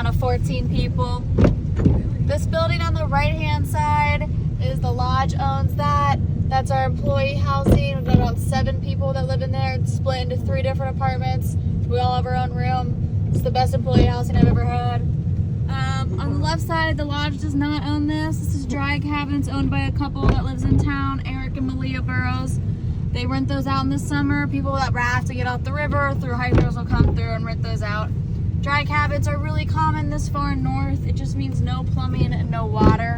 town of 14 people. This building on the right-hand side is the lodge owns that. That's our employee housing. We've got about 7 people that live in there. It's split into 3 different apartments. We all have our own room. It's the best employee housing I've ever had. On the left side, the lodge does not own this. This is Dry Cabins owned by a couple that lives in town, Eric and Makyla Burrows. They rent those out in the summer. People that have to get off the river through hikers will come through and rent those out. Dry cabins are really common this far north. It just means no plumbing and no water.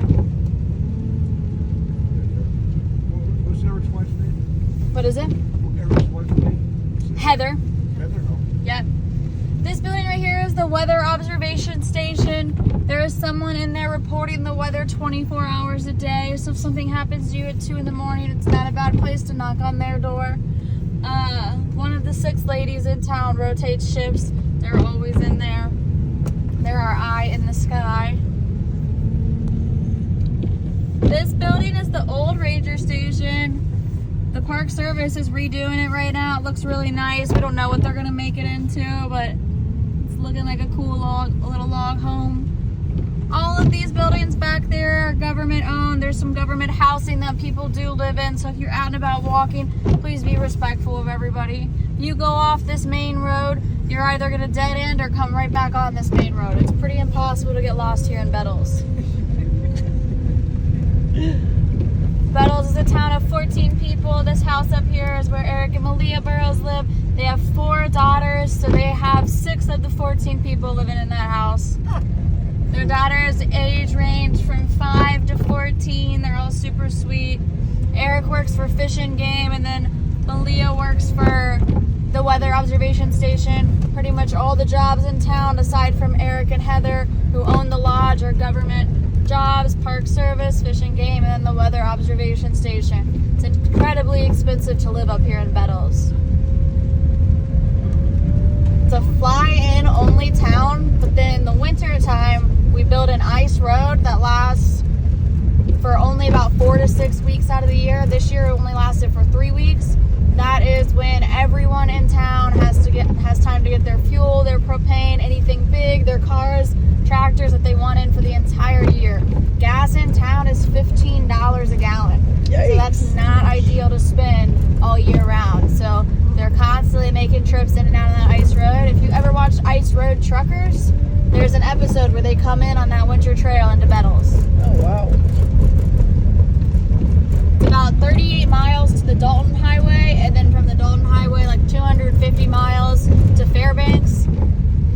What's Eric's wife's name? What is it? Eric's wife's name? Heather. Heather, no. Yep. This building right here is the weather observation station. There is someone in there reporting the weather 24 hours a day. So if something happens to you at 2 in the morning, it's not a bad place to knock on their door. One of the 6 ladies in town rotates shifts. They're always in there. They're our eye in the sky. This building is the old ranger station. The Park Service is redoing it right now. It looks really nice. We don't know what they're gonna make it into, but it's looking like a cool little log home. All of these buildings back there are government owned. There's some government housing that people do live in. So if you're out and about walking, please be respectful of everybody. You go off this main road, you're either gonna dead end or come right back on this main road. It's pretty impossible to get lost here in Bettles. Bettles is a town of 14 people. This house up here is where Eric and Makyla Burrows live. They have 4 daughters, so they have 6 of the 14 people living in that house. Their daughters age range from 5 to 14. They're all super sweet. Eric works for Fish and Game, and then Makyla works for the weather observation station. Pretty much all the jobs in town, aside from Eric and Heather, who own the lodge, are government jobs, Park Service, Fish and Game, and then the weather observation station. It's incredibly expensive to live up here in Bettles. It's a fly-in only town, but then in the winter time, we build an ice road that lasts for only about 4 to 6 weeks out of the year. This year it only lasted for 3 weeks. That is when everyone in town has time to get their fuel, their propane, anything big, their cars, tractors that they want in for the entire year. Gas in town is $15 a gallon. Yikes. So that's not ideal to spend all year round. So they're constantly making trips in and out of that ice road. If you ever watched Ice Road Truckers, there's an episode where they come in on that winter trail into Bettles. Oh, wow. It's about 38 miles to the Dalton Highway, and then from the Dalton Highway, like 250 miles to Fairbanks.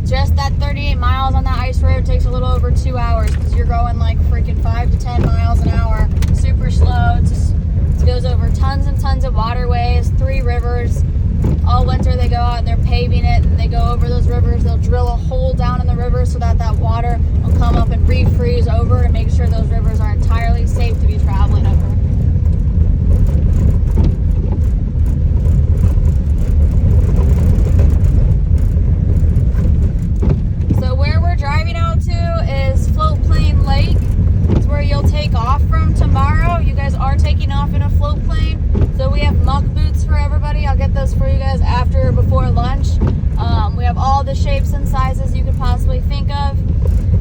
Just that 38 miles on that ice road takes a little over 2 hours because you're going like freaking 5 to 10 miles an hour, super slow. It goes over tons and tons of waterways, 3 rivers. All winter they go out and they're paving it, and they go over those rivers. They'll drill a hole down in the river so that that water will come up and refreeze over and make sure those rivers are entirely safe to be traveling over. So where we're driving out to is Float Plane Lake. It's where you'll take off from tomorrow. You guys are taking off in a float plane. So we have muck boots for everybody. I'll get those for you guys after or before lunch. We have all the shapes and sizes you could possibly think of.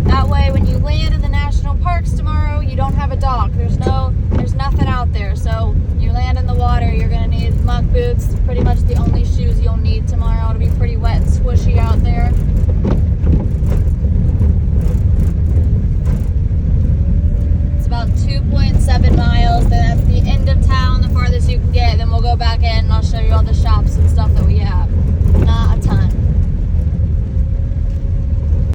That way when you land in the national parks tomorrow, you don't have a dock. There's nothing out there. So you land in the water, you're gonna need muck boots. Pretty much the only shoes you'll need tomorrow. It'll be pretty wet and squishy out there. About 2.7 miles, then that's the end of town, the farthest you can get. Then we'll go back in and I'll show you all the shops